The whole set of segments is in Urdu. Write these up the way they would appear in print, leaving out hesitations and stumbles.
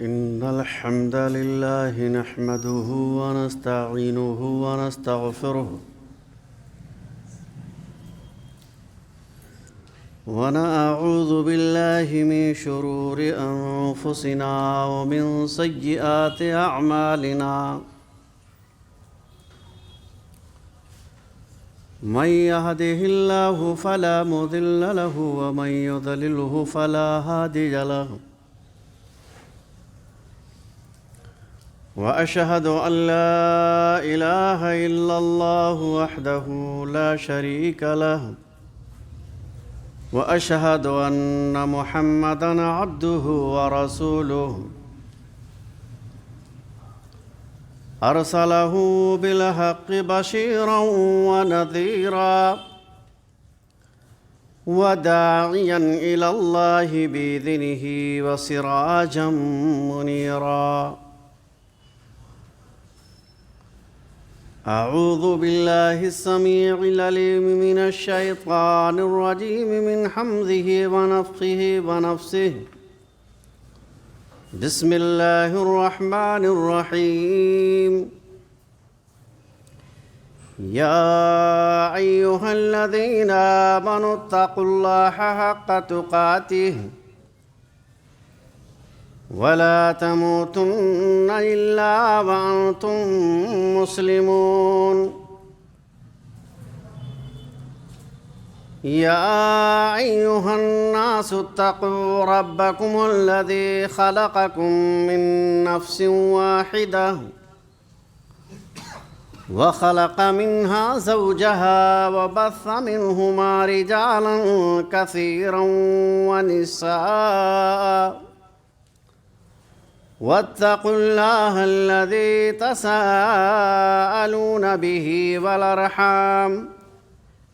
إن الحمد لله نحمده ونستعينه ونستغفره ونعوذ بالله من شرور أنفسنا ومن سيئات أعمالنا من يهده الله فلا مضل له ومن يضلله فلا هادي له وأشهد أن لا إله إلا الله وحده لا شريك له وأشهد أن محمدًا عبده ورسوله أرسله بالحق بشيرًا ونذيرًا وداعيًا إلى الله بإذنه وسراجًا منيرًا أعوذ بالله السميع العليم من الشيطان الرجيم من حمزه ونفخه ونفسه بسم الله الرحمن الرحيم يا أيها الذين آمنوا اتقوا الله حق تقاته ولا تموتن إلا وأنتم مسلمون يا أيها الناس اتقوا ربكم الذي خلقكم من نفس واحدة وخلق منها زوجها وبث منهما رجالا كثيرا ونساء واتقوا الله الذي تساءلون به والأرحام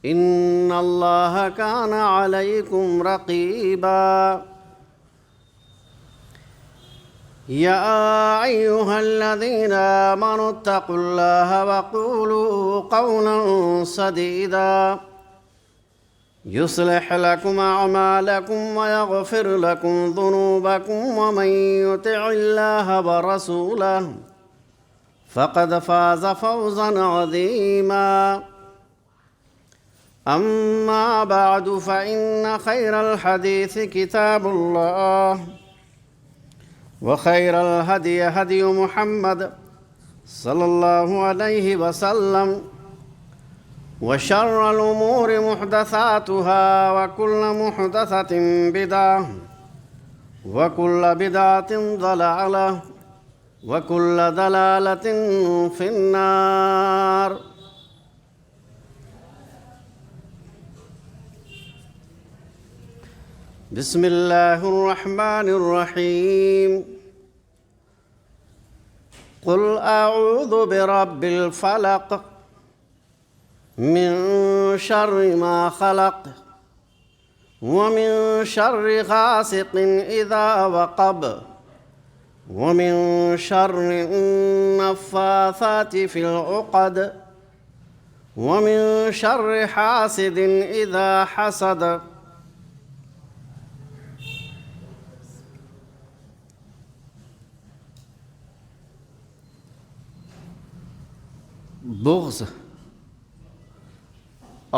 إن الله كان عليكم رقيبا يا أيها الذين آمنوا اتقوا الله وقولوا قولا سديدا يصلح لكم أعمالكم ويغفر لكم ذنوبكم ومن يطع الله ورسوله فقد فاز فوزا عظيما أما بعد فإن خير الحديث كتاب الله وخير الهدي هدي محمد صلى الله عليه وسلم وشر الأمور محدثاتها وكل محدثة بدعة وكل بدعة ضلالة وكل ضلالة في النار بسم الله الرحمن الرحيم قل أعوذ برب الفلق من شر ما خلق ومن شر غاسق إذا وقب ومن شر النفاثات في العقد ومن شر حاسد إذا حسد بغض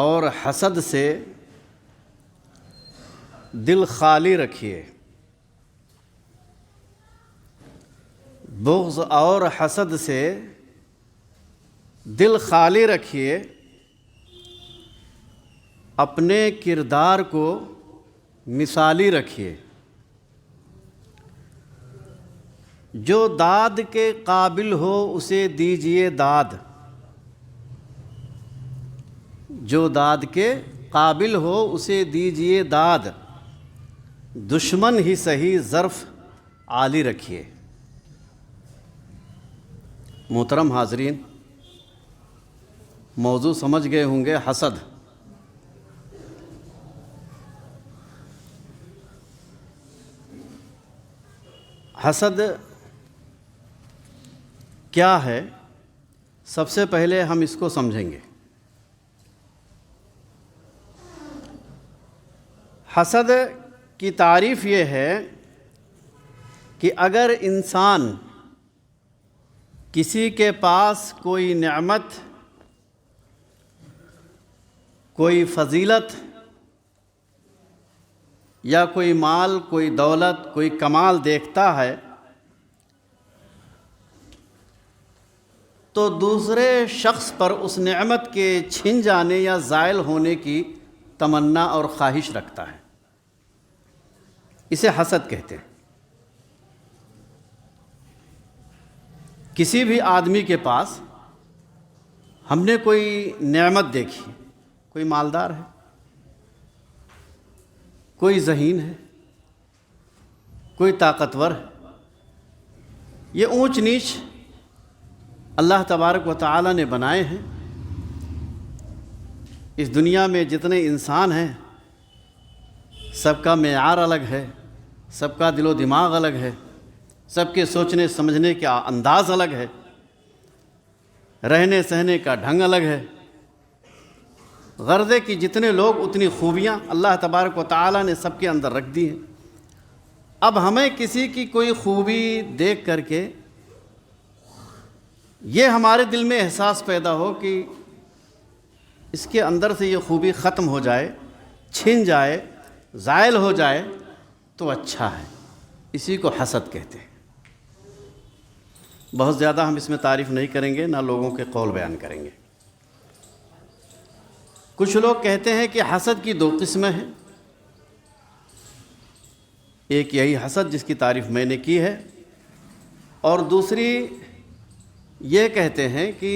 اور حسد سے دل خالی رکھیے بغض اور حسد سے دل خالی رکھیے اپنے کردار کو مثالی رکھیے جو داد کے قابل ہو اسے دیجیے داد جو داد کے قابل ہو اسے دیجیے داد دشمن ہی صحیح ظرف عالی رکھیے محترم حاضرین موضوع سمجھ گئے ہوں گے حسد حسد کیا ہے سب سے پہلے ہم اس کو سمجھیں گے حسد کی تعریف یہ ہے کہ اگر انسان کسی کے پاس کوئی نعمت، کوئی فضیلت یا کوئی مال، کوئی دولت، کوئی کمال دیکھتا ہے تو دوسرے شخص پر اس نعمت کے چھن جانے یا زائل ہونے کی تمنا اور خواہش رکھتا ہے، اسے حسد کہتے ہیں۔ کسی بھی آدمی کے پاس ہم نے کوئی نعمت دیکھی، کوئی مالدار ہے، کوئی ذہین ہے، کوئی طاقتور ہے، یہ اونچ نیچ اللہ تبارک و تعالی نے بنائے ہیں۔ اس دنیا میں جتنے انسان ہیں سب کا معیار الگ ہے، سب کا دل و دماغ الگ ہے، سب کے سوچنے سمجھنے کا انداز الگ ہے، رہنے سہنے کا ڈھنگ الگ ہے۔ غرض کہ جتنے لوگ اتنی خوبیاں اللہ تبارک و تعالی نے سب کے اندر رکھ دی ہیں۔ اب ہمیں کسی کی کوئی خوبی دیکھ کر کے یہ ہمارے دل میں احساس پیدا ہو کہ اس کے اندر سے یہ خوبی ختم ہو جائے، چھن جائے، زائل ہو جائے تو اچھا ہے، اسی کو حسد کہتے ہیں۔ بہت زیادہ ہم اس میں تعریف نہیں کریں گے، نہ لوگوں کے قول بیان کریں گے۔ کچھ لوگ کہتے ہیں کہ حسد کی 2 قسمیں ہیں، ایک یہی حسد جس کی تعریف میں نے کی ہے، اور دوسری یہ کہتے ہیں کہ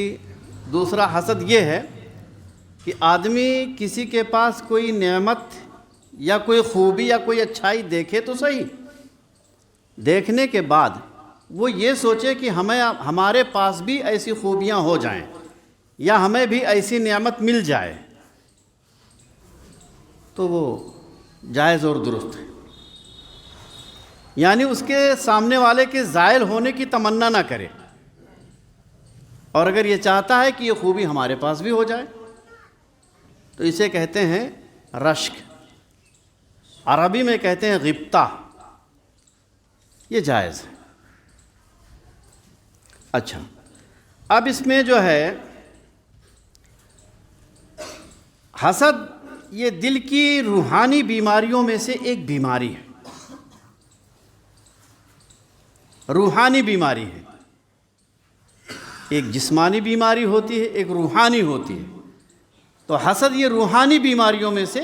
دوسرا حسد یہ ہے کہ آدمی کسی کے پاس کوئی نعمت یا کوئی خوبی یا کوئی اچھائی دیکھے تو صحیح، دیکھنے کے بعد وہ یہ سوچے کہ ہمارے پاس بھی ایسی خوبیاں ہو جائیں یا ہمیں بھی ایسی نعمت مل جائے، تو وہ جائز اور درست ہے۔ یعنی اس کے سامنے والے کے زائل ہونے کی تمنا نہ کرے، اور اگر یہ چاہتا ہے کہ یہ خوبی ہمارے پاس بھی ہو جائے تو اسے کہتے ہیں رشک، عربی میں کہتے ہیں غبطہ، یہ جائز ہے۔ اچھا، اب اس میں جو ہے حسد یہ دل کی روحانی بیماریوں میں سے ایک بیماری ہے، روحانی بیماری ہے۔ ایک جسمانی بیماری ہوتی ہے، ایک روحانی ہوتی ہے، تو حسد یہ روحانی بیماریوں میں سے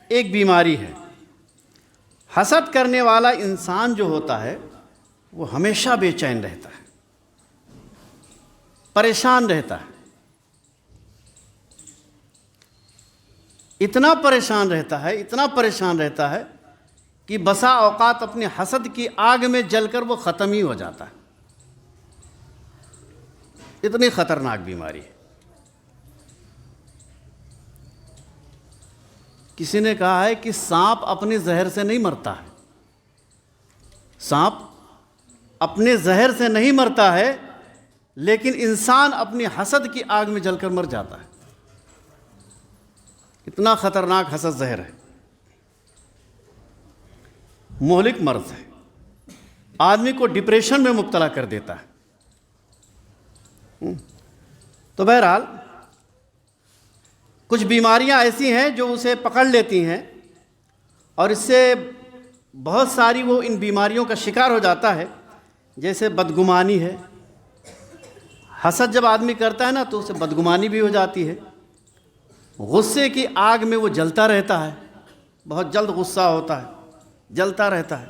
ایک بیماری ہے۔ حسد کرنے والا انسان جو ہوتا ہے وہ ہمیشہ بے چین رہتا ہے، پریشان رہتا ہے، اتنا پریشان رہتا ہے کہ بسا اوقات اپنے حسد کی آگ میں جل کر وہ ختم ہی ہو جاتا ہے۔ اتنی خطرناک بیماری ہے۔ کسی نے کہا ہے کہ سانپ اپنے زہر سے نہیں مرتا ہے، سانپ اپنے زہر سے نہیں مرتا ہے، لیکن انسان اپنی حسد کی آگ میں جل کر مر جاتا ہے۔ اتنا خطرناک حسد زہر ہے، مہلک مرض ہے، آدمی کو ڈپریشن میں مبتلا کر دیتا ہے۔ تو بہرحال کچھ بیماریاں ایسی ہیں جو اسے پکڑ لیتی ہیں، اور اس سے بہت ساری وہ ان بیماریوں کا شکار ہو جاتا ہے، جیسے بدگمانی ہے۔ حسد جب آدمی کرتا ہے نا تو اسے بدگمانی بھی ہو جاتی ہے، غصے کی آگ میں وہ جلتا رہتا ہے، بہت جلد غصہ ہوتا ہے، جلتا رہتا ہے،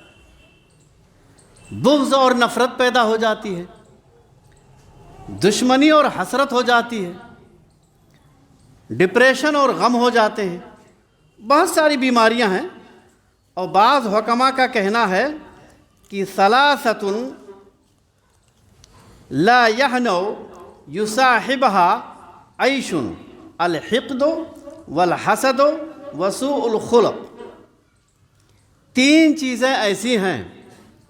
بغض اور نفرت پیدا ہو جاتی ہے، دشمنی اور حسرت ہو جاتی ہے، ڈپریشن اور غم ہو جاتے ہیں، بہت ساری بیماریاں ہیں۔ اور بعض حکماء کا کہنا ہے کہ ثلاثۃ لا یحنو یصاحبها عیش الحقد والحسد وسوء الخلق۔ 3 چیزیں ایسی ہیں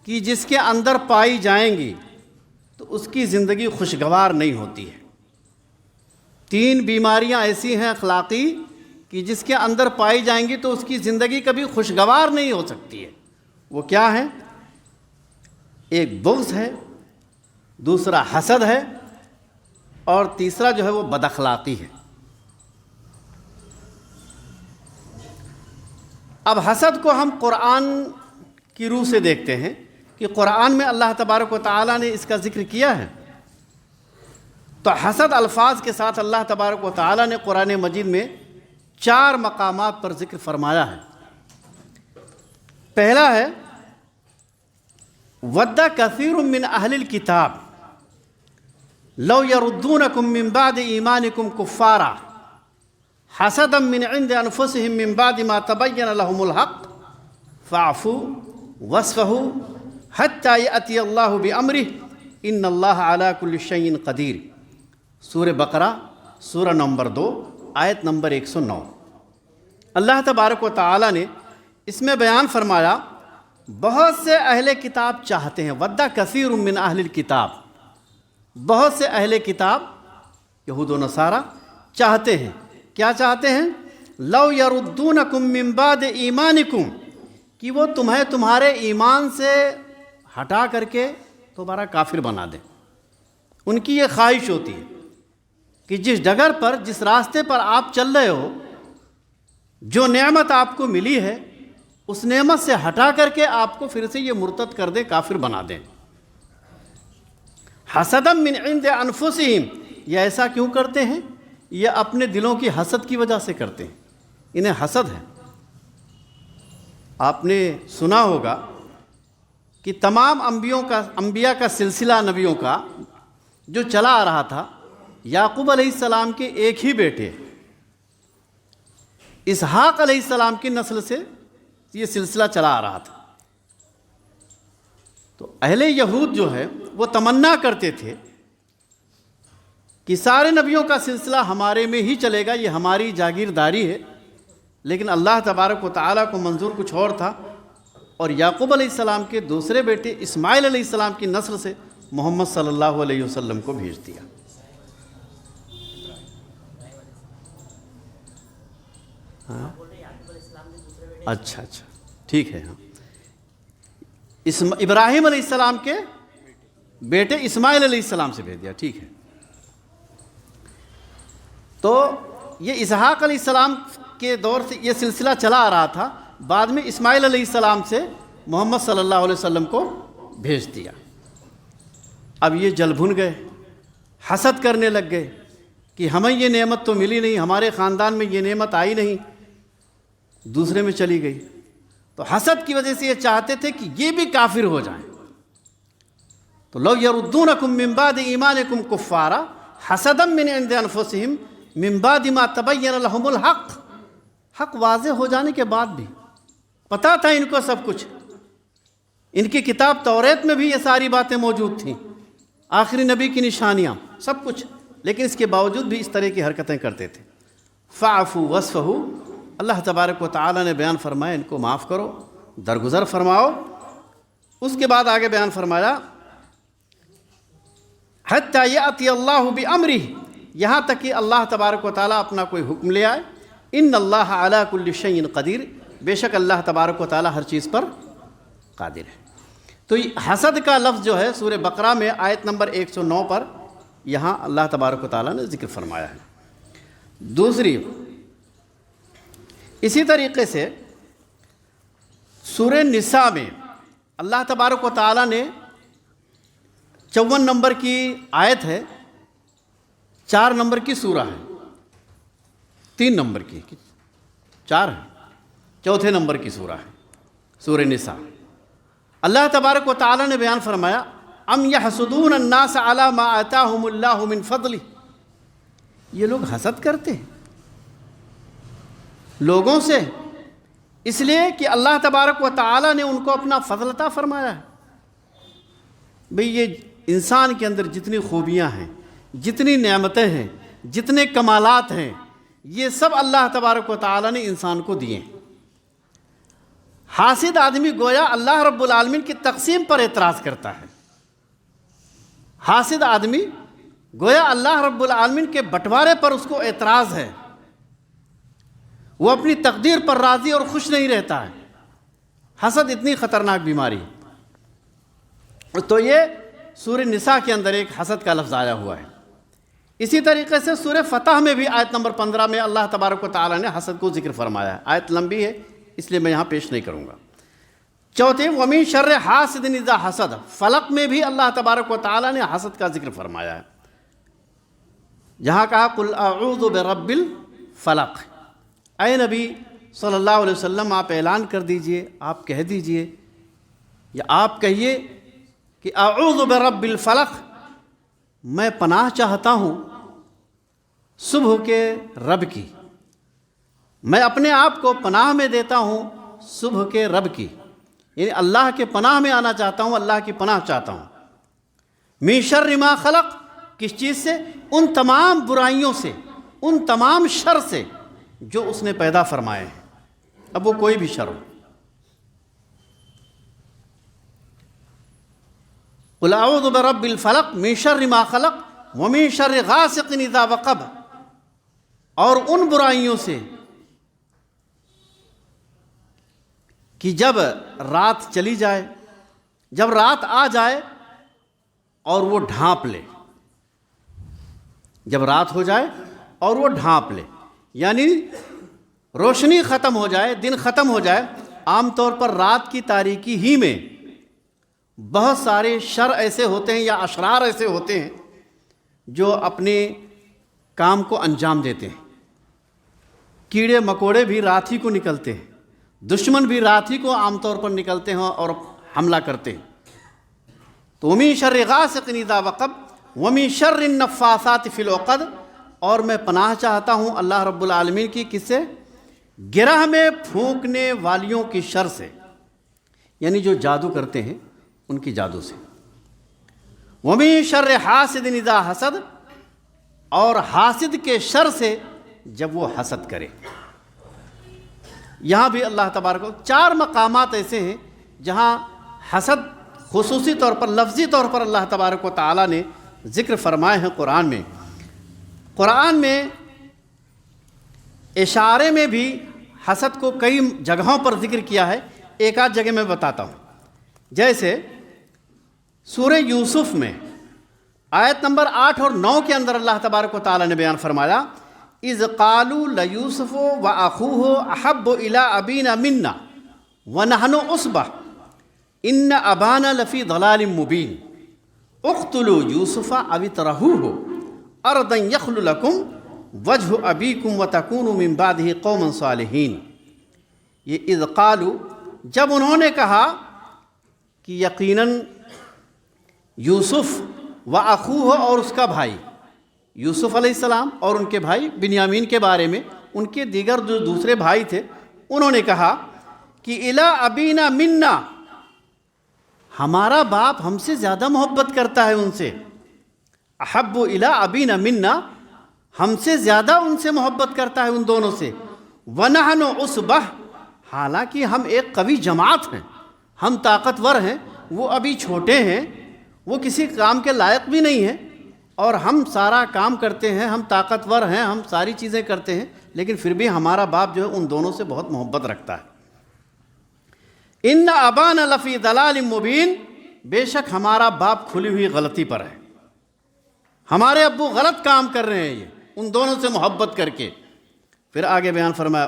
کہ جس کے اندر پائی جائیں گی تو اس کی زندگی خوشگوار نہیں ہوتی ہے۔ 3 بیماریاں ایسی ہیں اخلاقی کہ جس کے اندر پائی جائیں گی تو اس کی زندگی کبھی خوشگوار نہیں ہو سکتی ہے۔ وہ کیا ہیں؟ ایک بغض ہے، دوسرا حسد ہے، اور تیسرا جو ہے وہ بد اخلاقی ہے۔ اب حسد کو ہم قرآن کی روح سے دیکھتے ہیں کہ قرآن میں اللہ تبارک و تعالیٰ نے اس کا ذکر کیا ہے۔ تو حسد الفاظ کے ساتھ اللہ تبارک و تعالیٰ نے قرآن مجید میں 4 مقامات پر ذکر فرمایا ہے۔ پہلا ہے وَدَّ كَثِيرٌ مِّنْ أَهْلِ الْكِتَابِ لَوْ يَرُدُّونَكُم مِّن بَعْدِ إِيمَانِكُمْ كُفَّارًا حَسَدًا مِّنْ عِندِ أَنفُسِهِم مِّن بَعْدِ مَا تَبَيَّنَ لَهُمُ الْحَقُّ فَاعْفُوا وَاصْفَحُوا حَتَّى يَأْتِيَ اللَّهُ بِأَمْرِهِ إِنَّ اللَّهَ عَلَىٰ كُلِّ شَيْءٍ قَدِيرٌ۔ سورہ بقرہ سورہ نمبر 2 آیت نمبر 109۔ اللہ تبارک و تعالیٰ نے اس میں بیان فرمایا بہت سے اہل کتاب چاہتے ہیں، وَدَّ كَثِيرٌ مِّنْ أَهْلِ الْكِتَابِ، بہت سے اہل کتاب یہود و نصارہ چاہتے ہیں، کیا چاہتے ہیں؟ لَوْ يَرُدُّونَكُم مِّن بَعْدِ إِيمَانِكُم، کہ وہ تمہیں تمہارے ایمان سے ہٹا کر کے دوبارہ کافر بنا دیں۔ ان کی یہ خواہش ہوتی ہے کہ جس ڈگر پر، جس راستے پر آپ چل رہے ہو، جو نعمت آپ کو ملی ہے، اس نعمت سے ہٹا کر کے آپ کو پھر سے یہ مرتد کر دیں، کافر بنا دیں۔ حسدا من عند انفسہم، یہ ایسا کیوں کرتے ہیں؟ یہ اپنے دلوں کی حسد کی وجہ سے کرتے ہیں، انہیں حسد ہے۔ آپ نے سنا ہوگا کہ تمام انبیاء کا سلسلہ نبیوں کا جو چلا آ رہا تھا، یعقوب علیہ السلام کے ایک ہی بیٹے اسحاق علیہ السلام کی نسل سے یہ سلسلہ چلا آ رہا تھا۔ تو اہل یہود جو ہے وہ تمنا کرتے تھے کہ سارے نبیوں کا سلسلہ ہمارے میں ہی چلے گا، یہ ہماری جاگیرداری ہے، لیکن اللہ تبارک و تعالیٰ کو منظور کچھ اور تھا، اور یعقوب علیہ السلام کے دوسرے بیٹے اسماعیل علیہ السلام کی نسل سے محمد صلی اللہ علیہ وسلم کو بھیج دیا۔ اچھا ٹھیک ہے۔ ابراہیم علیہ السلام کے بیٹے اسماعیل علیہ السلام سے بھیج دیا، ٹھیک ہے۔ تو یہ اسحاق علیہ السلام کے دور سے یہ سلسلہ چلا آ رہا تھا، بعد میں اسماعیل علیہ السلام سے محمد صلی اللہ علیہ وسلم کو بھیج دیا۔ اب یہ جل بھن گئے، حسد کرنے لگ گئے کہ ہمیں یہ نعمت تو ملی نہیں، ہمارے خاندان میں یہ نعمت آئی نہیں، دوسرے میں چلی گئی۔ تو حسد کی وجہ سے یہ چاہتے تھے کہ یہ بھی کافر ہو جائیں۔ تو لو یردونکم من بعد ایمانکم کفارا حسدا من عند انفسہم من بعد ما تبین لہم الحق، حق واضح ہو جانے کے بعد بھی، پتہ تھا ان کو سب کچھ، ان کی کتاب توریت میں بھی یہ ساری باتیں موجود تھیں، آخری نبی کی نشانیاں سب کچھ، لیکن اس کے باوجود بھی اس طرح کی حرکتیں کرتے تھے۔ فاعفوا واصفحوا، اللہ تبارک و تعالیٰ نے بیان فرمایا ان کو معاف کرو، درگزر فرماؤ۔ اس کے بعد آگے بیان فرمایا حتی یأتی اللہ بامرہ، یہاں تک کہ اللہ تبارک و تعالیٰ اپنا کوئی حکم لے آئے۔ ان اللہ علی کل شیء قدیر، بے شک اللہ تبارک و تعالیٰ ہر چیز پر قادر ہے۔ تو حسد کا لفظ جو ہے سورہ بقرہ میں آیت نمبر 109 پر یہاں اللہ تبارک و تعالیٰ نے ذکر فرمایا ہے۔ دوسری، اسی طریقے سے سورہ نساء میں اللہ تبارک و تعالیٰ نے 54 نمبر کی آیت ہے، 4 نمبر کی سورہ ہے، 3 نمبر کی 4 ہے، چوتھے نمبر کی سورہ ہے سورہ نساء۔ اللہ تبارک و تعالیٰ نے بیان فرمایا ام یحسدون الناس علی ما آتاہم اللہ من فضلہ، یہ لوگ حسد کرتے ہیں لوگوں سے اس لیے کہ اللہ تبارک و تعالیٰ نے ان کو اپنا فضل عطا فرمایا ہے۔ بھئی یہ انسان کے اندر جتنی خوبیاں ہیں، جتنی نعمتیں ہیں، جتنے کمالات ہیں، یہ سب اللہ تبارک و تعالیٰ نے انسان کو دیے ہیں۔ حاسد آدمی گویا اللہ رب العالمین کی تقسیم پر اعتراض کرتا ہے، حاسد آدمی گویا اللہ رب العالمین کے بٹوارے پر اس کو اعتراض ہے، وہ اپنی تقدیر پر راضی اور خوش نہیں رہتا ہے۔ حسد اتنی خطرناک بیماری، تو یہ سورہ نساء کے اندر ایک حسد کا لفظ آیا ہوا ہے۔ اسی طریقے سے سورہ فتح میں بھی آیت نمبر 15 میں اللہ تبارک و تعالیٰ نے حسد کو ذکر فرمایا ہے۔ آیت لمبی ہے اس لیے میں یہاں پیش نہیں کروں گا۔ چوتھے وَمِن شَرِّ حَاسِدٍ اِذَا حَسَدَ، فلق میں بھی اللہ تبارک و تعالیٰ نے حسد کا ذکر فرمایا ہے، جہاں کہا قُلْ أَعُوذُ بِرَبِّ الْفَلَقِ۔ اے نبی صلی اللہ علیہ وسلم آپ اعلان کر دیجئے، آپ کہہ دیجئے یا آپ کہیے کہ اعوذ برب الفلق، میں پناہ چاہتا ہوں صبح کے رب کی، میں اپنے آپ کو پناہ میں دیتا ہوں صبح کے رب کی، یعنی اللہ کے پناہ میں آنا چاہتا ہوں، اللہ کی پناہ چاہتا ہوں۔ من شر ما خلق، کس چیز سے؟ ان تمام برائیوں سے، ان تمام شر سے جو اس نے پیدا فرمائے ہیں، اب وہ کوئی بھی شر ہو۔ قل اعوذ برب الفلق من شر ما خلق ومن شر غاسق اذا وقب، اور ان برائیوں سے کہ جب رات چلی جائے، جب رات آ جائے اور وہ ڈھانپ لے، جب رات ہو جائے اور وہ ڈھانپ لے، یعنی روشنی ختم ہو جائے، دن ختم ہو جائے۔ عام طور پر رات کی تاریکی ہی میں بہت سارے شر ایسے ہوتے ہیں یا اشرار ایسے ہوتے ہیں جو اپنے کام کو انجام دیتے ہیں۔ کیڑے مکوڑے بھی رات ہی کو نکلتے ہیں، دشمن بھی رات ہی کو عام طور پر نکلتے ہیں اور حملہ کرتے ہیں۔ تو وَمِن شَرِّ غَاسِقٍ اِذَا وَقَبَ وَمِن شَرِّ النَّفَّاثَاتِ فِي الْعُقَدِ، اور میں پناہ چاہتا ہوں اللہ رب العالمین کی، کس سے؟ گرہ میں پھونکنے والیوں کی شر سے، یعنی جو جادو کرتے ہیں ان کی جادو سے۔ وَمِن شَرِّ حَاسِدٍ اِذَا حَسَدَ، اور حاسد کے شر سے جب وہ حسد کرے۔ یہاں بھی اللہ تبارک و 4 مقامات ایسے ہیں جہاں حسد خصوصی طور پر، لفظی طور پر اللہ تبارک و تعالیٰ نے ذکر فرمائے ہیں قرآن میں۔ قرآن میں اشارے میں بھی حسد کو کئی جگہوں پر ذکر کیا ہے، ایک آدھ جگہ میں بتاتا ہوں۔ جیسے سورہ یوسف میں آیت نمبر 8 اور 9 کے اندر اللہ تبارک و تعالیٰ نے بیان فرمایا اِذْ قَالُوا لَيُوسُفُ وَأَخُوهُ أَحَبُّ إِلَىٰ أَبِينَا مِنَّا وَنَحْنُ عُصْبَةٌ إِنَّ أَبَانَا لَفِي ضَلَالٍ مُّبِينٍ اقْتُلُوا يُوسُفَ أَوِ اطْرَحُوهُ أَرْضًا يَخْلُ لَكُمْ وَجْهُ أَبِيكُمْ وَتَكُونُوا مِن بَعْدِهِ قَوْمًا صَالِحِينَ۔ یہ اِذْ قَالُوا، جب انہوں نے کہا کہ یقیناً یوسف و اخوہ، اور اس کا بھائی یوسف علیہ السلام اور ان کے بھائی بنیامین کے بارے میں، ان کے دیگر جو دوسرے بھائی تھے، انہوں نے کہا کہ اِلیٰ ابینا منا، ہمارا باپ ہم سے زیادہ محبت کرتا ہے ان سے۔ احب الیٰ ابینا منا، ہم سے زیادہ ان سے محبت کرتا ہے ان دونوں سے۔ ونحن عصبہ، حالانکہ ہم ایک قوی جماعت ہیں، ہم طاقتور ہیں، وہ ابھی چھوٹے ہیں، وہ کسی کام کے لائق بھی نہیں ہیں، اور ہم سارا کام کرتے ہیں، ہم طاقتور ہیں، ہم ساری چیزیں کرتے ہیں، لیکن پھر بھی ہمارا باپ جو ہے ان دونوں سے بہت محبت رکھتا ہے۔ ان ابانا لفی ضلال مبین، بے شک ہمارا باپ کھلی ہوئی غلطی پر ہے، ہمارے ابو غلط کام کر رہے ہیں یہ ان دونوں سے محبت کر کے۔ پھر آگے بیان فرمایا،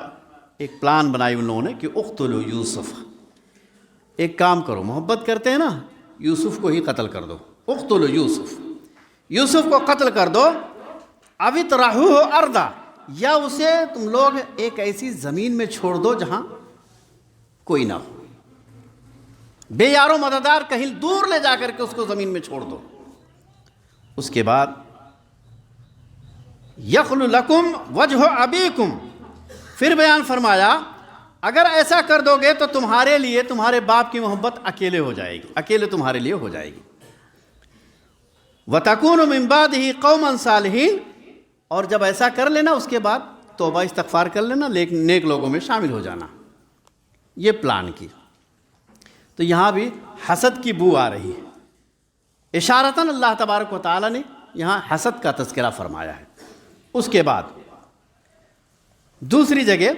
ایک پلان بنائی ان لوگوں نے کہ اقتلوا یوسف، ایک کام کرو، محبت کرتے ہیں نا، یوسف کو ہی قتل کر دو، اقتلوا یوسف، یوسف کو قتل کر دو، او اطرحوہ ارضا، یا اسے تم لوگ ایک ایسی زمین میں چھوڑ دو جہاں کوئی نہ ہو، بے یار و مددگار، کہیں دور لے جا کر کے اس کو زمین میں چھوڑ دو۔ اس کے بعد یخل لکم وجہ ابیکم، پھر بیان فرمایا اگر ایسا کر دو گے تو تمہارے لیے تمہارے باپ کی محبت اکیلے ہو جائے گی، اکیلے تمہارے لیے ہو جائے گی۔ وَتَكُونُ مِن بَعْدِهِ قَوْمًا صَالِحِينَ، اور جب ایسا کر لینا اس کے بعد توبہ استغفار کر لینا، نیک لوگوں میں شامل ہو جانا۔ یہ پلان کی۔ تو یہاں بھی حسد کی بو آ رہی ہے، اشارتاً اللہ تبارک و تعالیٰ نے یہاں حسد کا تذکرہ فرمایا ہے۔ اس کے بعد دوسری جگہ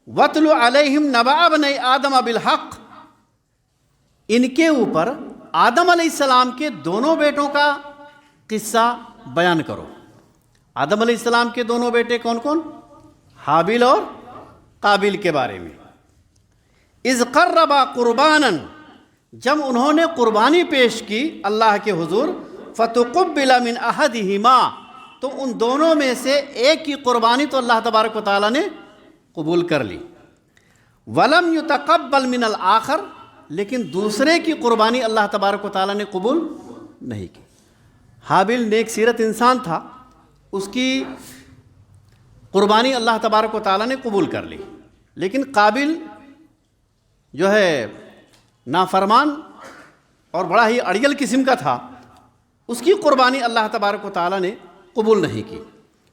وَاتْلُ عَلَيْهِمْ نَبَأَ ابْنَيْ آدَمَ بِالْحَقِّ، ان کے اوپر آدم علیہ السلام کے دونوں بیٹوں کا قصہ بیان کرو۔ آدم علیہ السلام کے دونوں بیٹے کون کون؟ حابیل اور قابیل کے بارے میں۔ اذ قربا قربانا، جب انہوں نے قربانی پیش کی اللہ کے حضور، فتقبل من احدہما، تو ان دونوں میں سے ایک کی قربانی تو اللہ تبارک و تعالیٰ نے قبول کر لی، ولم یتقبل من الآخر، لیکن دوسرے کی قربانی اللہ تبارک و تعالیٰ نے قبول نہیں کی۔ حابیل نیک سیرت انسان تھا، اس کی قربانی اللہ تبارک و تعالیٰ نے قبول کر لی، لیکن قابیل جو ہے نافرمان اور بڑا ہی اڑیل قسم کا تھا، اس کی قربانی اللہ تبارک و تعالیٰ نے قبول نہیں کی۔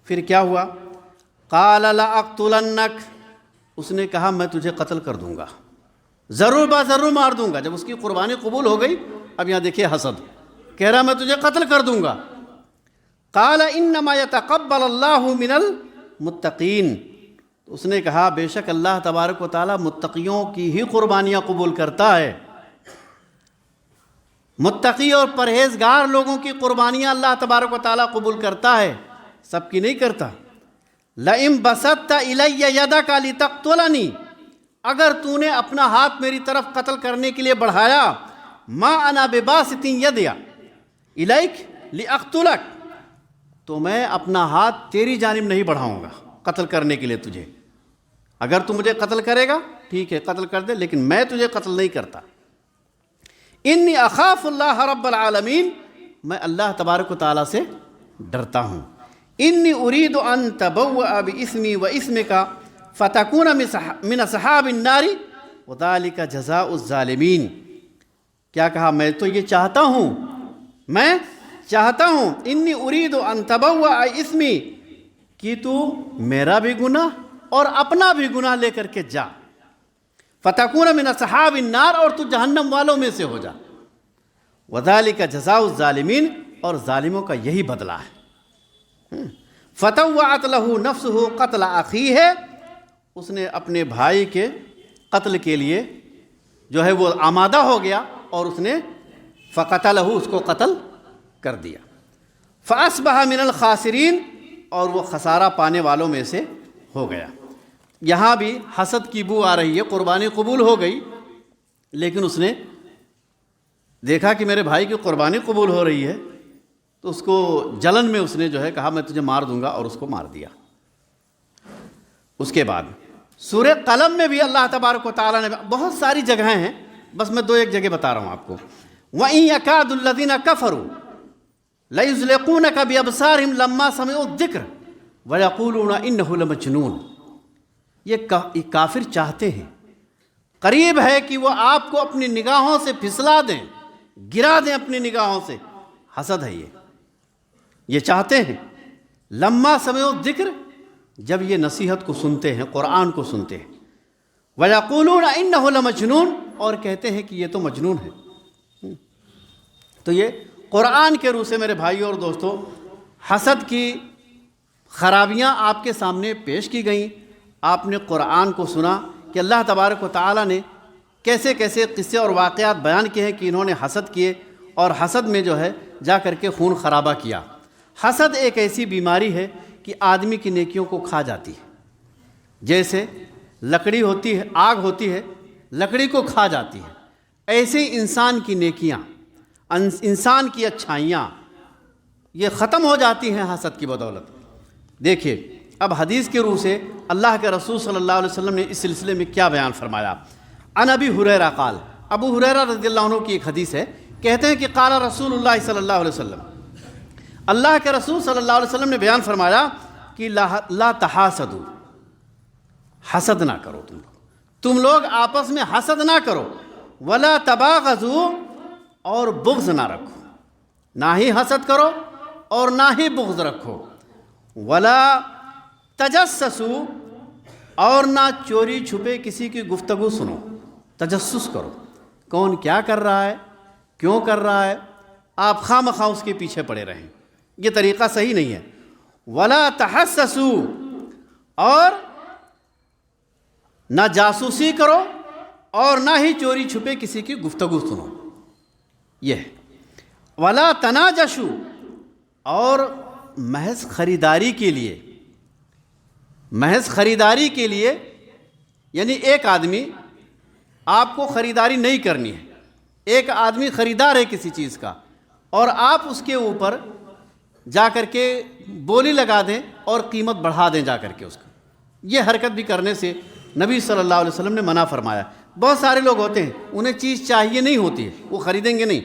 پھر کیا ہوا؟ قال لأقتلنک، اس نے کہا میں تجھے قتل کر دوں گا، ضرور ضرور مار دوں گا۔ جب اس کی قربانی قبول ہو گئی، اب یہاں دیکھیے حسد، کہہ رہا میں تجھے قتل کر دوں گا۔ قال انما يتقبل اللہ من المتقین، اس نے کہا بے شک اللہ تبارک و تعالیٰ متقیوں کی ہی قربانیاں قبول کرتا ہے، متقی اور پرہیزگار لوگوں کی قربانیاں اللہ تبارک و تعالیٰ قبول کرتا ہے، سب کی نہیں کرتا۔ لئن بسطت الی یدک لتقتلنی، اگر تو نے اپنا ہاتھ میری طرف قتل کرنے کے لیے بڑھایا، ما انا بباسط یدی الیک لاقتلک، تو میں اپنا ہاتھ تیری جانب نہیں بڑھاؤں گا قتل کرنے کے لیے تجھے۔ اگر تو مجھے قتل کرے گا ٹھیک ہے قتل کر دے، لیکن میں تجھے قتل نہیں کرتا۔ انی اخاف اللہ رب العالمین، میں اللہ تبارک و تعالیٰ سے ڈرتا ہوں۔ انی ارید ان تبوء باسمی و اسمک فتکون من اصحاب النار وذلک جزاء الظالمین۔ کیا کہا؟ میں تو یہ چاہتا ہوں، میں چاہتا ہوں، انی ارید ان تبوء اسمی، کہ تو میرا بھی گناہ اور اپنا بھی گناہ لے کر کے جا، فتکون من اصحاب النار، اور تو جہنم والوں میں سے ہو جا، وذالک جزاء الظالمین، اور ظالموں کا یہی بدلہ ہے۔ فطوعت لہ نفسہ قتل اخیہ، اس نے اپنے بھائی کے قتل کے لیے جو ہے وہ آمادہ ہو گیا، اور اس نے فقتلہ، اس کو قتل کر دیا۔ فاصبح من الخاسرین، اور وہ خسارہ پانے والوں میں سے ہو گیا۔ یہاں بھی حسد کی بو آ رہی ہے، قربانی قبول ہو گئی، لیکن اس نے دیکھا کہ میرے بھائی کی قربانی قبول ہو رہی ہے، تو اس کو جلن میں اس نے جو ہے کہا میں تجھے مار دوں گا، اور اس کو مار دیا۔ اس کے بعد سورہ قلم میں بھی اللہ تبارک و تعالیٰ نے بہت ساری جگہیں ہیں، بس میں دو ایک جگہ بتا رہا ہوں آپ کو۔ وَإِن يَكَادُ الَّذِينَ كَفَرُوا لَيُزْلِقُونَكَ بِأَبْصَارِهِمْ لَمَّا سَمِعُوا الذِّكْرَ وَيَقُولُونَ إِنَّهُ لَمَجْنُونٌ، یہ کافر چاہتے ہیں، قریب ہے کہ وہ آپ کو اپنی نگاہوں سے پھسلا دیں، گرا دیں اپنی نگاہوں سے۔ حسد ہے یہ چاہتے ہیں۔ لما سمعوا الذکر، جب یہ نصیحت کو سنتے ہیں، قرآن کو سنتے ہیں، وَيَقُولُونَ إِنَّهُ لَمَجْنُونٌ، اور کہتے ہیں کہ یہ تو مجنون ہے۔ تو یہ قرآن کے روح سے میرے بھائیوں اور دوستوں حسد کی خرابیاں آپ کے سامنے پیش کی گئیں۔ آپ نے قرآن کو سنا کہ اللہ تبارک و تعالیٰ نے کیسے کیسے قصے اور واقعات بیان کیے ہیں کہ انہوں نے حسد کیے، اور حسد میں جو ہے جا کر کے خون خرابہ کیا۔ حسد ایک ایسی بیماری ہے کہ آدمی کی نیکیوں کو کھا جاتی ہے، جیسے لکڑی ہوتی ہے، آگ ہوتی ہے، لکڑی کو کھا جاتی ہے، ایسے ہی انسان کی نیکیاں، انسان کی اچھائیاں یہ ختم ہو جاتی ہیں حسد کی بدولت۔ دیکھیے اب حدیث کے روح سے اللہ کے رسول صلی اللہ علیہ وسلم نے اس سلسلے میں کیا بیان فرمایا۔ عن ابی ہریرہ قال، ابو ہریرہ رضی اللہ عنہ کی ایک حدیث ہے، کہتے ہیں کہ قال رسول اللہ صلی اللہ علیہ وسلم، اللہ کے رسول صلی اللہ علیہ وسلم نے بیان فرمایا کہ لا تحاسدوا، حسد نہ کرو، تم لوگ آپس میں حسد نہ کرو، ولا تباغضوا، اور بغض نہ رکھو، نہ ہی حسد کرو اور نہ ہی بغض رکھو، ولا تجسسوا، اور نہ چوری چھپے کسی کی گفتگو سنو، تجسس کرو، کون کیا کر رہا ہے، کیوں کر رہا ہے، آپ خواہ مخواہ اس کے پیچھے پڑے رہیں، یہ طریقہ صحیح نہیں ہے۔ ولا تحسسوا، اور نہ جاسوسی کرو اور نہ ہی چوری چھپے کسی کی گفتگو سنو۔ یہ ہے۔ ولا تناجشوا، اور محض خریداری کے لیے، محض خریداری کے لیے، یعنی ایک آدمی آپ کو خریداری نہیں کرنی ہے، ایک آدمی خریدار ہے کسی چیز کا، اور آپ اس کے اوپر جا کر کے بولی لگا دیں اور قیمت بڑھا دیں جا کر کے اس کا، یہ حرکت بھی کرنے سے نبی صلی اللہ علیہ وسلم نے منع فرمایا۔ بہت سارے لوگ ہوتے ہیں انہیں چیز چاہیے نہیں ہوتی ہے، وہ خریدیں گے نہیں،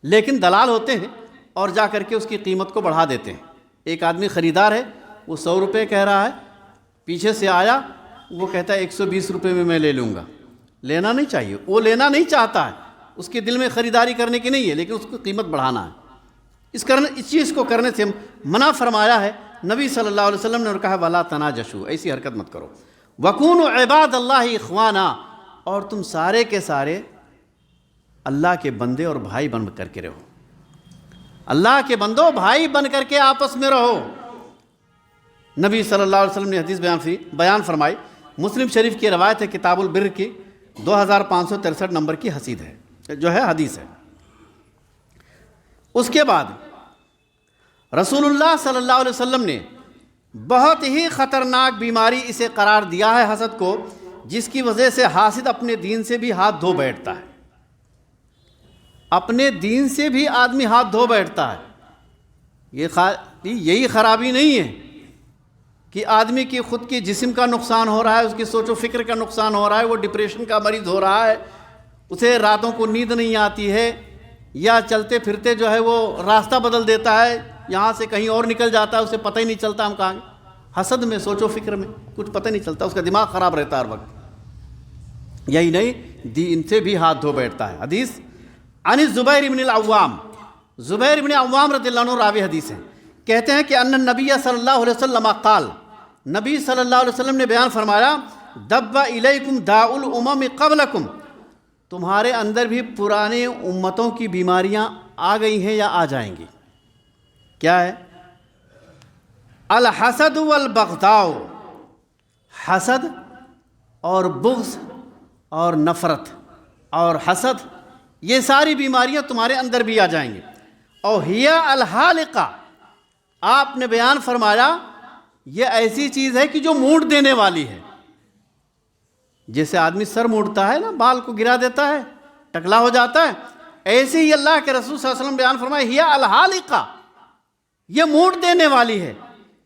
لیکن دلال ہوتے ہیں اور جا کر کے اس کی قیمت کو بڑھا دیتے ہیں۔ ایک آدمی خریدار ہے، وہ 100 روپے کہہ رہا ہے، پیچھے سے آیا وہ کہتا ہے 120 روپے میں لے لوں گا۔ لینا نہیں چاہیے، وہ لینا نہیں چاہتا ہے، اس کے دل میں خریداری کرنے کی نہیں ہے، لیکن اس کو قیمت بڑھانا ہے۔ اس چیز کو کرنے سے منع فرمایا ہے نبی صلی اللہ علیہ وسلم نے، اور کہا ولا تناجشوا، ایسی حرکت مت کرو۔ وکونوا عباد اللہ اخوانا، اور تم سارے کے سارے اللہ کے بندے اور بھائی بن کر کے رہو، اللہ کے بندوں بھائی بن کر کے آپس میں رہو۔ نبی صلی اللہ علیہ وسلم نے حدیث بیان فرمائی، مسلم شریف کی روایت ہے، کتاب البر کی 2563 نمبر کی حدیث ہے۔ اس کے بعد رسول اللہ صلی اللہ علیہ وسلم نے بہت ہی خطرناک بیماری اسے قرار دیا ہے حسد کو، جس کی وجہ سے حاسد اپنے دین سے بھی ہاتھ دھو بیٹھتا ہے، اپنے دین سے بھی آدمی ہاتھ دھو بیٹھتا ہے۔ یہی خرابی نہیں ہے کہ آدمی کی خود کی جسم کا نقصان ہو رہا ہے، اس کی سوچ و فکر کا نقصان ہو رہا ہے، وہ ڈپریشن کا مریض ہو رہا ہے، اسے راتوں کو نیند نہیں آتی ہے، یا چلتے پھرتے جو ہے وہ راستہ بدل دیتا ہے، یہاں سے کہیں اور نکل جاتا ہے، اسے پتہ ہی نہیں چلتا ہم کہاں گئے۔ حسد میں، سوچ و فکر میں کچھ پتہ نہیں چلتا، اس کا دماغ خراب رہتا ہے ہر وقت۔ یہی نہیں، دین سے بھی ہاتھ دھو بیٹھتا ہے۔ حدیث عن الزبیر بن العوام، زبیر بن عوام رضی اللہ عنہ راوی حدیث ہے، کہتے ہیں کہ ان النبی صلی اللہ علیہ وسلم قال، نبی صلی اللہ علیہ وسلم نے بیان فرمایا، دب الیکم داء الامم قبلکم، تمہارے اندر بھی پرانے امتوں کی بیماریاں آ گئی ہیں یا آ جائیں گی۔ کیا ہے؟ الحسد والبغضاء، حسد اور بغض اور نفرت اور حسد، یہ ساری بیماریاں تمہارے اندر بھی آ جائیں گی۔ اور ہی الحالقہ، آپ نے بیان فرمایا یہ ایسی چیز ہے کہ جو موڑ دینے والی ہے، جیسے آدمی سر موڑتا ہے نا، بال کو گرا دیتا ہے، ٹکلا ہو جاتا ہے، ایسے ہی اللہ کے رسول صلی اللہ علیہ وسلم بیان فرمایا ہی الحالقہ، یہ موڑ دینے والی ہے۔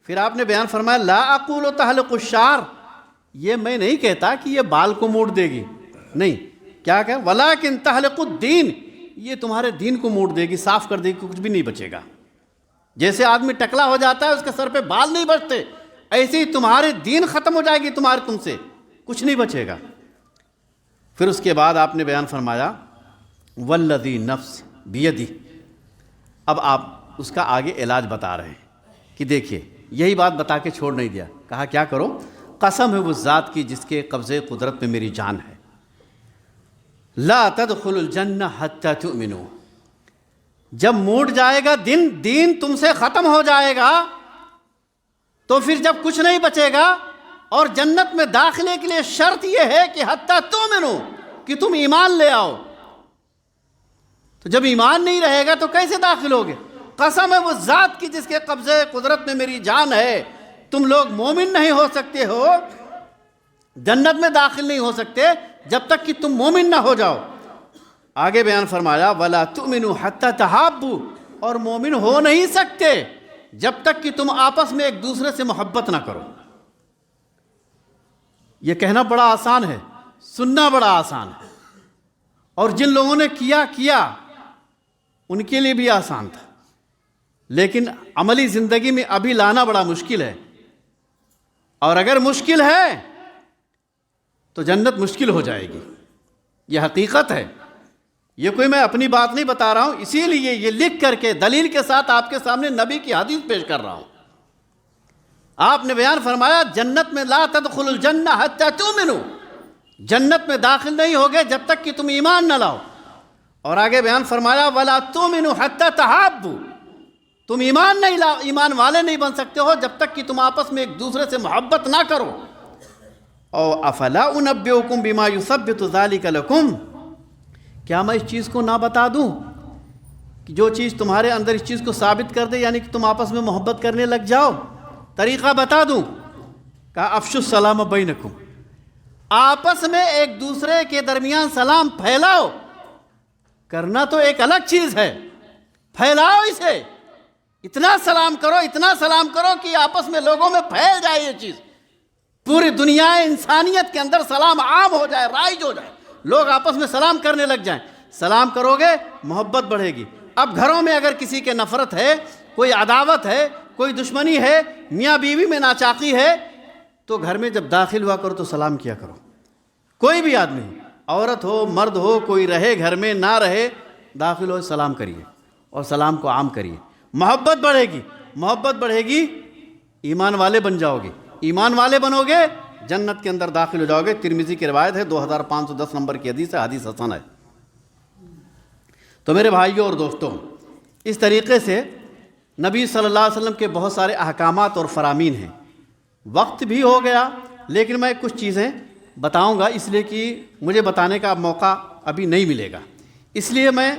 پھر آپ نے بیان فرمایا لا اقول تحلق الشعر، یہ میں نہیں کہتا کہ یہ بال کو موڑ دے گی، نہیں، کیا کہ ولکن تحلق الدین، یہ تمہارے دین کو موڑ دے گی، صاف کر دے گی، کچھ بھی نہیں بچے گا۔ جیسے آدمی ٹکلا ہو جاتا ہے، اس کے سر پہ بال نہیں بچتے، ایسے ہی تمہارے دین ختم ہو جائے گی، تم سے کچھ نہیں بچے گا۔ پھر اس کے بعد آپ نے بیان فرمایا والذی نفس بیدی، اب آپ اس کا آگے علاج بتا رہے ہیں کہ دیکھیے، یہی بات بتا کے چھوڑ نہیں دیا، کہا کیا کرو، قسم ہے اس ذات کی جس کے قبضے قدرت میں میری جان ہے، لا تدخل الجنہ حتی تؤمنوا، جب موڑ جائے گا دین تم سے ختم ہو جائے گا، تو پھر جب کچھ نہیں بچے گا، اور جنت میں داخلے کے لیے شرط یہ ہے کہ حتی تؤمنوا، کہ تم ایمان لے آؤ، تو جب ایمان نہیں رہے گا تو کیسے داخل ہوگے؟ قسم ہے وہ ذات کی جس کے قبضے قدرت میں میری جان ہے، تم لوگ مومن نہیں ہو سکتے ہو، جنت میں داخل نہیں ہو سکتے جب تک کہ تم مومن نہ ہو جاؤ۔ آگے بیان فرمایا وَلَا تُؤْمِنُوا حَتَّى تَحَابُّوا، اور مومن ہو نہیں سکتے جب تک کہ تم آپس میں ایک دوسرے سے محبت نہ کرو۔ یہ کہنا بڑا آسان ہے، سننا بڑا آسان ہے، اور جن لوگوں نے کیا ان کے لیے بھی آسان تھا، لیکن عملی زندگی میں ابھی لانا بڑا مشکل ہے، اور اگر مشکل ہے تو جنت مشکل ہو جائے گی، یہ حقیقت ہے، یہ کوئی میں اپنی بات نہیں بتا رہا ہوں، اسی لیے یہ لکھ کر کے دلیل کے ساتھ آپ کے سامنے نبی کی حدیث پیش کر رہا ہوں۔ آپ نے بیان فرمایا جنت میں لا تدخل الجنہ حتی تؤمنوا، جنت میں داخل نہیں ہوگے جب تک کہ تم ایمان نہ لاؤ، اور آگے بیان فرمایا ولا تؤمنوا حتی تحابوا، تم ایمان والے نہیں بن سکتے ہو جب تک کہ تم آپس میں ایک دوسرے سے محبت نہ کرو۔ او افلا انبئکم بما یثبت ذلک لکم، کیا میں اس چیز کو نہ بتا دوں کہ جو چیز تمہارے اندر اس چیز کو ثابت کر دے، یعنی کہ تم آپس میں محبت کرنے لگ جاؤ؟ طریقہ بتا دوں؟ کہا افشوا السلام بینکم، آپس میں ایک دوسرے کے درمیان سلام پھیلاؤ۔ کرنا تو ایک الگ چیز ہے، پھیلاؤ اسے، اتنا سلام کرو کہ آپس میں لوگوں میں پھیل جائے یہ چیز، پوری دنیا انسانیت کے اندر سلام عام ہو جائے، رائج ہو جائے، لوگ آپس میں سلام کرنے لگ جائیں۔ سلام کرو گے محبت بڑھے گی۔ اب گھروں میں اگر کسی کے نفرت ہے، کوئی عداوت ہے، کوئی دشمنی ہے، میاں بیوی میں ناچاقی ہے، تو گھر میں جب داخل ہوا کرو تو سلام کیا کرو۔ کوئی بھی آدمی ہو، عورت ہو مرد ہو، کوئی رہے گھر میں نہ رہے، داخل ہو سلام کریے اور سلام کو عام کریے۔ محبت بڑھے گی، محبت بڑھے گی، ایمان والے بن جاؤ گے، ایمان والے بنو گے جنت کے اندر داخل ہو جاؤ گے۔ ترمذی کی روایت ہے، 2510 نمبر کی حدیث ہے، حدیث حسن ہے۔ تو میرے بھائیوں اور دوستوں، اس طریقے سے نبی صلی اللہ علیہ وسلم کے بہت سارے احکامات اور فرامین ہیں۔ وقت بھی ہو گیا، لیکن میں کچھ چیزیں بتاؤں گا، اس لیے کہ مجھے بتانے کا موقع ابھی نہیں ملے گا، اس لیے میں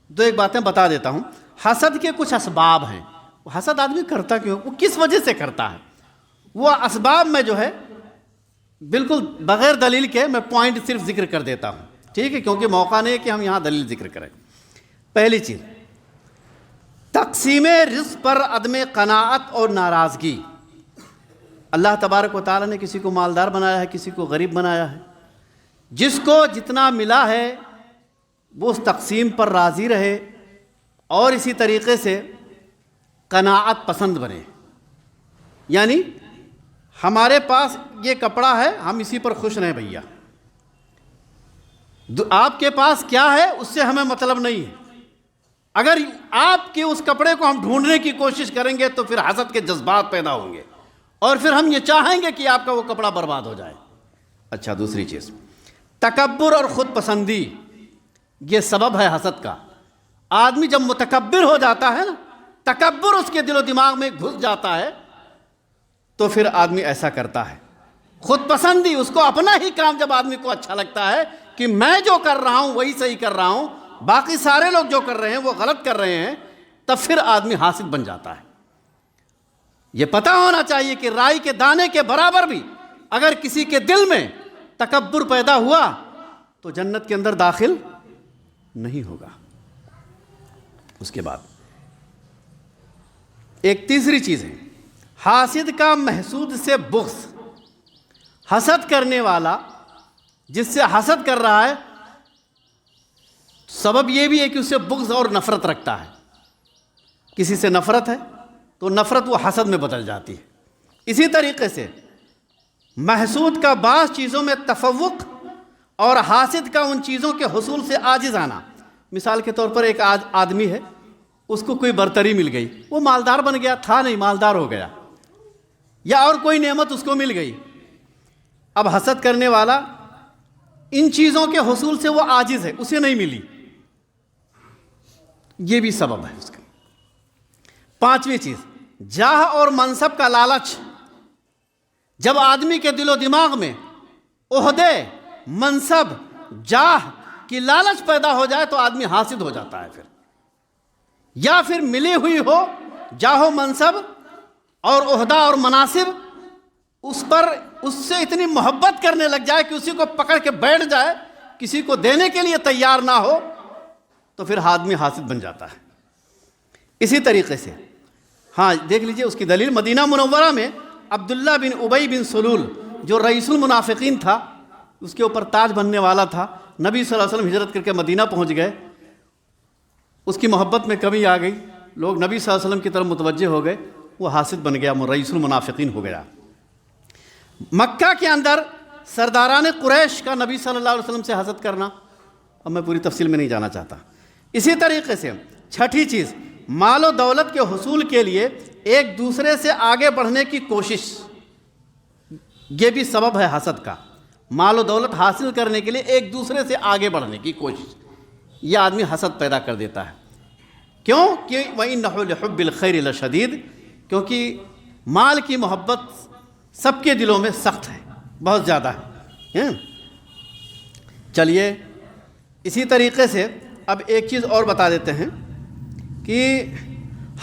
دو ایک باتیں بتا دیتا ہوں۔ حسد کے کچھ اسباب ہیں۔ حسد آدمی کرتا کیوں، وہ کس وجہ سے کرتا ہے، وہ اسباب میں جو ہے بالکل بغیر دلیل کے میں پوائنٹ صرف ذکر کر دیتا ہوں، ٹھیک ہے، کیونکہ موقع نہیں ہے کہ ہم یہاں دلیل ذکر کریں۔ پہلی چیز، تقسیم رزق پر عدم قناعت اور ناراضگی۔ اللہ تبارک و تعالیٰ نے کسی کو مالدار بنایا ہے، کسی کو غریب بنایا ہے، جس کو جتنا ملا ہے وہ اس تقسیم پر راضی رہے اور اسی طریقے سے قناعت پسند بنے۔ یعنی ہمارے پاس یہ کپڑا ہے، ہم اسی پر خوش رہیں بھیا، آپ کے پاس کیا ہے اس سے ہمیں مطلب نہیں ہے۔ اگر آپ کے اس کپڑے کو ہم ڈھونڈنے کی کوشش کریں گے تو پھر حسد کے جذبات پیدا ہوں گے اور پھر ہم یہ چاہیں گے کہ آپ کا وہ کپڑا برباد ہو جائے۔ اچھا، دوسری چیز، تکبر اور خود پسندی، یہ سبب ہے حسد کا۔ آدمی جب متکبر ہو جاتا ہے نا، تکبر اس کے دل و دماغ میں گھس جاتا ہے، تو پھر آدمی ایسا کرتا ہے۔ خود پسندی، اس کو اپنا ہی کام جب آدمی کو اچھا لگتا ہے کہ میں جو کر رہا ہوں وہی صحیح کر رہا ہوں، باقی سارے لوگ جو کر رہے ہیں وہ غلط کر رہے ہیں، تب پھر آدمی حاسد بن جاتا ہے۔ یہ پتہ ہونا چاہیے کہ رائی کے دانے کے برابر بھی اگر کسی کے دل میں تکبر پیدا ہوا تو جنت کے اندر داخل نہیں ہوگا۔ اس کے بعد ایک تیسری چیز ہے، حاسد کا محسود سے بغض۔ حسد کرنے والا جس سے حسد کر رہا ہے، سبب یہ بھی ہے کہ اس سے بغض اور نفرت رکھتا ہے۔ کسی سے نفرت ہے تو نفرت وہ حسد میں بدل جاتی ہے۔ اسی طریقے سے محسود کا بعض چیزوں میں تفوق اور حاسد کا ان چیزوں کے حصول سے عاجز آنا۔ مثال کے طور پر ایک آدمی ہے، اس کو کوئی برتری مل گئی، وہ مالدار بن گیا، تھا نہیں مالدار ہو گیا، یا اور کوئی نعمت اس کو مل گئی۔ اب حسد کرنے والا ان چیزوں کے حصول سے وہ عاجز ہے، اسے نہیں ملی، یہ بھی سبب ہے اس کا۔ پانچویں چیز، جاہ اور منصب کا لالچ۔ جب آدمی کے دل و دماغ میں عہدے، منصب، جاہ کی لالچ پیدا ہو جائے تو آدمی حاسد ہو جاتا ہے۔ پھر یا پھر ملی ہوئی ہو جاہ و منصب اور عہدہ اور مناصب، اس سے اتنی محبت کرنے لگ جائے کہ اسی کو پکڑ کے بیٹھ جائے، کسی کو دینے کے لیے تیار نہ ہو، تو پھر آدمی حاسد بن جاتا ہے۔ اسی طریقے سے ہاں دیکھ لیجئے اس کی دلیل، مدینہ منورہ میں عبداللہ بن ابی بن سلول جو رئیس المنافقین تھا، اس کے اوپر تاج بننے والا تھا، نبی صلی اللہ علیہ وسلم ہجرت کر کے مدینہ پہنچ گئے، اس کی محبت میں کمی آ گئی، لوگ نبی صلی اللہ علیہ وسلم کی طرف متوجہ ہو گئے، وہ حاسد بن گیا، رئیس المنافقین ہو گیا۔ مکہ کے اندر سرداران قریش کا نبی صلی اللہ علیہ وسلم سے حسد کرنا، اب میں پوری تفصیل میں نہیں جانا چاہتا۔ اسی طریقے سے چھٹی چیز، مال و دولت کے حصول کے لیے ایک دوسرے سے آگے بڑھنے کی کوشش، یہ بھی سبب ہے حسد کا۔ مال و دولت حاصل کرنے کے لیے ایک دوسرے سے آگے بڑھنے کی کوشش، یہ آدمی حسد پیدا کر دیتا ہے۔ کیوں کہ وَإِنَّهُ لِحُبِّ الْخَيْرِ لَشَدِيدٌ، کیونکہ مال کی محبت سب کے دلوں میں سخت ہے، بہت زیادہ ہے۔ چلیے اسی طریقے سے اب ایک چیز اور بتا دیتے ہیں کہ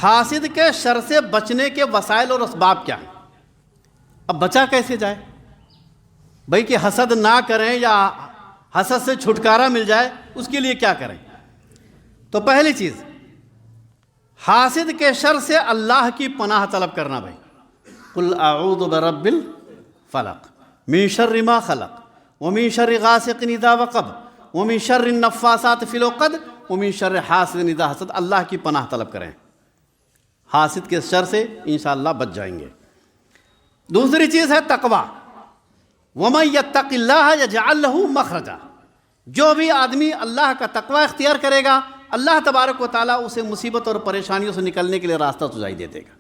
حاسد کے شر سے بچنے کے وسائل اور اسباب کیا ہیں. اب بچا کیسے جائے بھائی؟ کہ حسد نہ کریں یا حسد سے چھٹکارا مل جائے، اس کے لیے کیا کریں؟ تو پہلی چیز، حاسد کے شر سے اللہ کی پناہ طلب کرنا. بھائی قل اعوذ برب الفلق من شر ما خلق ومن شر غاسق اذا وقب ومن شر النفاثات فی العقد ومن شر حاسد اذا حسد. اللہ کی پناہ طلب کریں، حاسد کے شر سے انشاءاللہ بچ جائیں گے. دوسری چیز ہے تقوی. وَمَن يَتَّقِ اللَّهَ يَجْعَلْ لَهُ مَخْرَجًا. جو بھی آدمی اللہ کا تقوی اختیار کرے گا، اللہ تبارک و تعالیٰ اسے مصیبت اور پریشانیوں سے نکلنے کے لیے راستہ سجائی دے دے گا.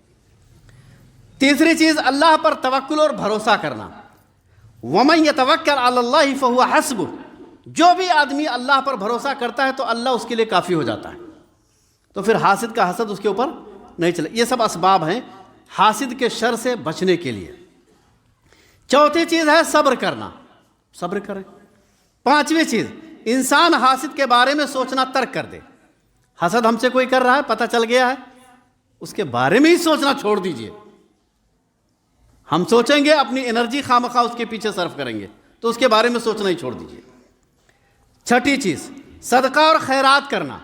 تیسری چیز اللہ پر توکل اور بھروسہ کرنا. وَمَن يَتَوَكَّلْ عَلَى اللَّهِ فَهُوَ حَسْبُهُ. جو بھی آدمی اللہ پر بھروسہ کرتا ہے تو اللہ اس کے لیے کافی ہو جاتا ہے، تو پھر حاسد کا حسد اس کے اوپر نہیں چلے. یہ سب اسباب ہیں حاسد کے شر سے بچنے کے لیے. چوتھی چیز ہے صبر کرنا. صبر کریں. پانچویں چیز، انسان حاسد کے بارے میں سوچنا ترک کر دے. حسد ہم سے کوئی کر رہا ہے، پتہ چل گیا ہے، اس کے بارے میں ہی سوچنا چھوڑ دیجئے. ہم سوچیں گے اپنی انرجی خواہ اس کے پیچھے صرف کریں گے، تو اس کے بارے میں سوچنا ہی چھوڑ دیجئے. چھٹی چیز صدقہ اور خیرات کرنا.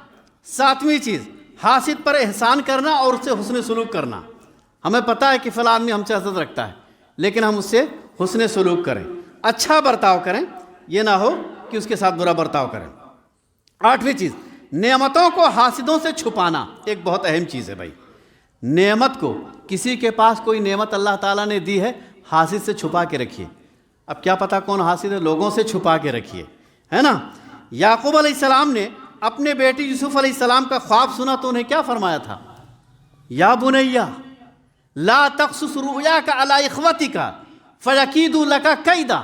ساتویں چیز حاسد پر احسان کرنا اور اس سے حسن سلوک کرنا. ہمیں پتہ ہے کہ فلاں آدمی ہم سے حسد رکھتا ہے، لیکن ہم اس سے حسن سلوک کریں، اچھا برتاؤ کریں، یہ نہ ہو کہ اس کے ساتھ برا برتاؤ کریں. آٹھویں چیز نعمتوں کو حاسدوں سے چھپانا. ایک بہت اہم چیز ہے بھائی. نعمت کو، کسی کے پاس کوئی نعمت اللہ تعالیٰ نے دی ہے، حاسد سے چھپا کے رکھیے. اب کیا پتہ کون حاسد ہے، لوگوں سے چھپا کے رکھیے، ہے نا. یعقوب علیہ السلام نے اپنے بیٹے یوسف علیہ السلام کا خواب سنا تو انہیں کیا فرمایا تھا؟ یا بنیا لا تقصص رؤیاک علی اخوتک فیکیدوا لک کیدا.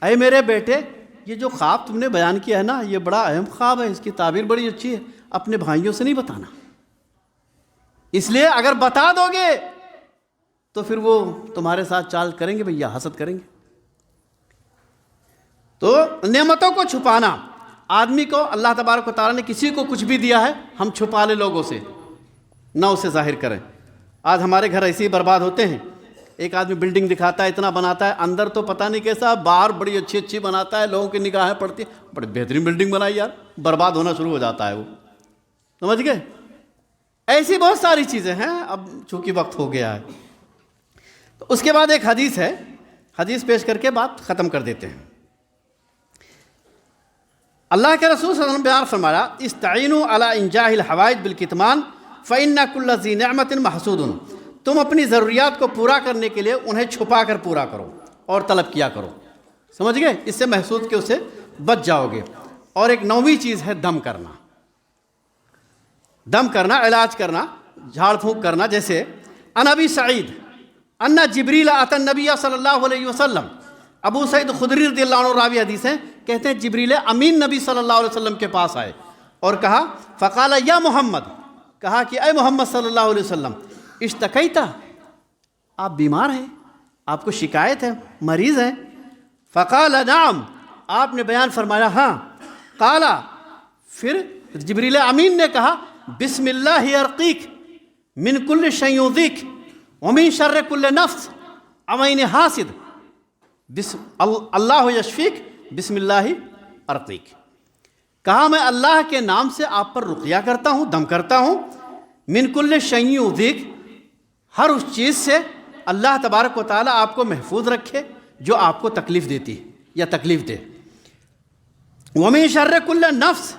اے میرے بیٹے، یہ جو خواب تم نے بیان کیا ہے نا، یہ بڑا اہم خواب ہے، اس کی تعبیر بڑی اچھی ہے، اپنے بھائیوں سے نہیں بتانا. اس لیے اگر بتا دو گے تو پھر وہ تمہارے ساتھ چال کریں گے بھیا، حسد کریں گے. تو نعمتوں کو چھپانا. آدمی کو اللہ تبارک و تعالیٰ نے کسی کو کچھ بھی دیا ہے، ہم چھپا لیں لوگوں سے، نہ اسے ظاہر کریں. آج ہمارے گھر ایسے ہی برباد ہوتے ہیں. ایک آدمی بلڈنگ دکھاتا ہے، اتنا بناتا ہے، اندر تو پتہ نہیں کیسا، باہر بڑی اچھی بناتا ہے، لوگوں کی نگاہیں پڑتی ہیں، بڑی بہترین بلڈنگ بنائی یار، برباد ہونا شروع ہو جاتا ہے وہ. سمجھ گئے؟ ایسی بہت ساری چیزیں ہیں. اب چونکہ وقت ہو گیا ہے تو اس کے بعد ایک حدیث ہے، حدیث پیش کر کے بات ختم کر دیتے ہیں. اللہ کے رسول صلی اللہ علیہ وسلم بیان فرمایا، استعینوا علی انجاح الحوائج بالکتمان فإن کل ذی نعمت محسود. تم اپنی ضروریات کو پورا کرنے کے لیے انہیں چھپا کر پورا کرو اور طلب کیا کرو. سمجھ گئے؟ اس سے محسود کے اسے بچ جاؤ گے. اور ایک نویں چیز ہے دم کرنا. دم کرنا، علاج کرنا، جھاڑ پھونک کرنا. جیسے عن ابی سعید ان جبریل اتی النبی صلی اللہ علیہ وسلم. ابو سعید خدری رضی اللہ عنہ راوی حدیث ہیں، کہتے ہیں جبریل امین نبی صلی اللہ علیہ وسلم کے پاس آئے اور کہا فقال یا محمد، کہا کہ اے محمد صلی اللہ علیہ وسلم، اشتکیتا، آپ بیمار ہیں، آپ کو شکایت ہے، مریض ہیں؟ فقال نعم، آپ نے بیان فرمایا ہاں. قال، پھر جبریل امین نے کہا بسم اللہ ارقیک من کل شیء یؤذیک ومن شر کل نفس عین حاسد اللہ یشفیک بسم اللہ ارقیک. کہا میں اللہ کے نام سے آپ پر رقیہ کرتا ہوں، دم کرتا ہوں. من کل شیء یؤذیک، ہر اس چیز سے اللہ تبارک و تعالیٰ آپ کو محفوظ رکھے جو آپ کو تکلیف دیتی ہے یا تکلیف دے. ومن شر کل نفس،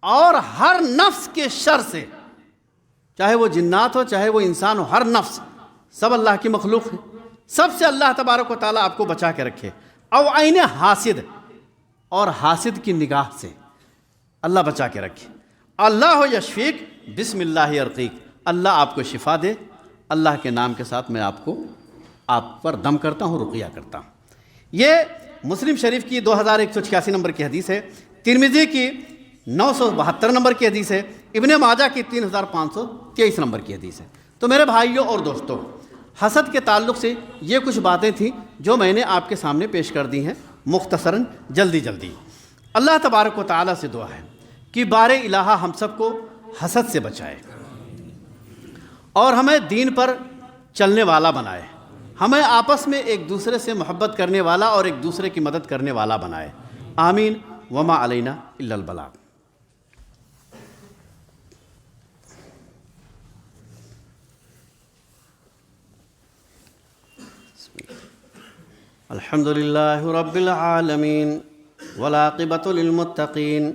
اور ہر نفس کے شر سے، چاہے وہ جنات ہو چاہے وہ انسان ہو، ہر نفس، سب اللہ کی مخلوق ہے، سب سے اللہ تبارک و تعالیٰ آپ کو بچا کے رکھے. او عین حاسد، اور حاسد کی نگاہ سے اللہ بچا کے رکھے. اللہ یشفیک بسم اللہ ارقیک، اللہ آپ کو شفا دے، اللہ کے نام کے ساتھ میں آپ پر دم کرتا ہوں، رقیہ کرتا ہوں. یہ مسلم شریف کی 2186 نمبر کی حدیث ہے، ترمذی کی 972 نمبر کی حدیث ہے، ابن ماجہ کی 3523 نمبر کی حدیث ہے. تو میرے بھائیوں اور دوستوں، حسد کے تعلق سے یہ کچھ باتیں تھیں جو میں نے آپ کے سامنے پیش کر دی ہیں مختصراً، جلدی. اللہ تبارک و تعالیٰ سے دعا ہے کہ بار الہ ہم سب کو حسد سے بچائے اور ہمیں دین پر چلنے والا بنائے، ہمیں آپس میں ایک دوسرے سے محبت کرنے والا اور ایک دوسرے کی مدد کرنے والا بنائے، آمین وما علینا الا البلاغ۔ الحمد للہ رب العالمین والعاقبۃ للمتقین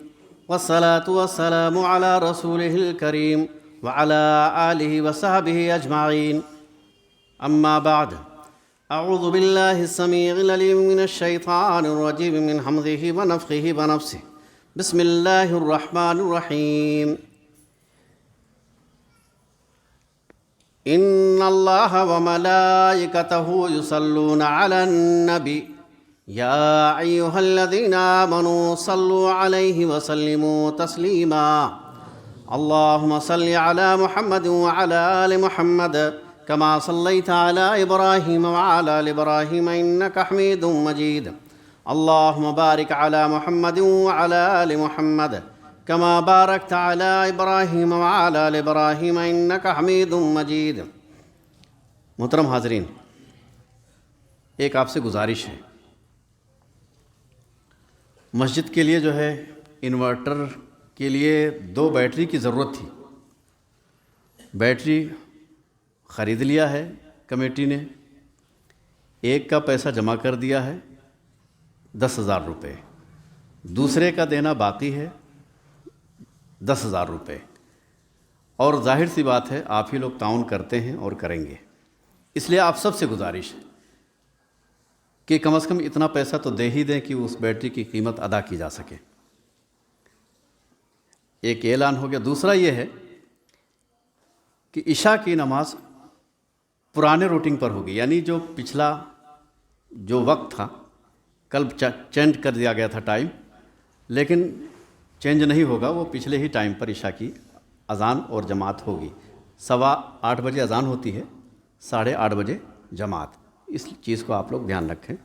والصلاة والسلام علی رسولہ الکریم وعلی آلہ وصحبہ اجمعین، اما بعد، اعوذ باللہ السمیع العلیم من الشیطان الرجیم من حمزہ ونفخہ ونفثہ، بسم اللہ الرحمن الرحیم۔ ان اللہ وملائکتہ یصلون علی النبی یا ایہا الذین آمنوا صلوا علیہ وسلموا تسلیما، اللہم صل علی محمد وعلی آل محمد کما صلیت علی ابراہیم وعلی آل ابراہیم انک حمید مجید، اللہم بارک علی محمد وعلی آل محمد کما بارکت علی ابراہیم وعلی آل ابراہیم انک حمید مجید۔ محترم حاضرین، ایک آپ سے گزارش ہے، مسجد کے لیے جو ہے انورٹر کے لیے 2 بیٹری کی ضرورت تھی، بیٹری خرید لیا ہے کمیٹی نے، ایک کا پیسہ جمع کر دیا ہے 10,000 روپے، دوسرے کا دینا باقی ہے 10,000 روپے، اور ظاہر سی بات ہے آپ ہی لوگ تعاون کرتے ہیں اور کریں گے، اس لیے آپ سب سے گزارش ہے کہ کم از کم اتنا پیسہ تو دے ہی دیں کہ اس بیٹری کی قیمت ادا کی جا سکے۔ ایک اعلان ہو گیا۔ دوسرا یہ ہے کہ عشاء کی نماز پرانے روٹنگ پر ہوگی، یعنی جو پچھلا جو وقت تھا کل چینج کر دیا گیا تھا ٹائم، لیکن چینج نہیں ہوگا، وہ پچھلے ہی ٹائم پر عشاء کی اذان اور جماعت ہوگی۔ 8:15 بجے اذان ہوتی ہے، 8:30 بجے جماعت، اس چیز کو آپ لوگ دھیان رکھیں۔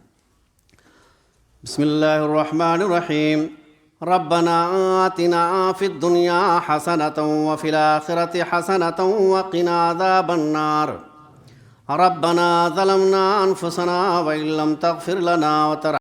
بسم اللہ الرحمن الرحیم، ربنا آتنا فی الدنیا حسنۃ وفی الآخرۃ حسنۃ وقنا عذاب النار، ربنا ظلمنا انفسنا وان لم تغفر لنا وترحمنا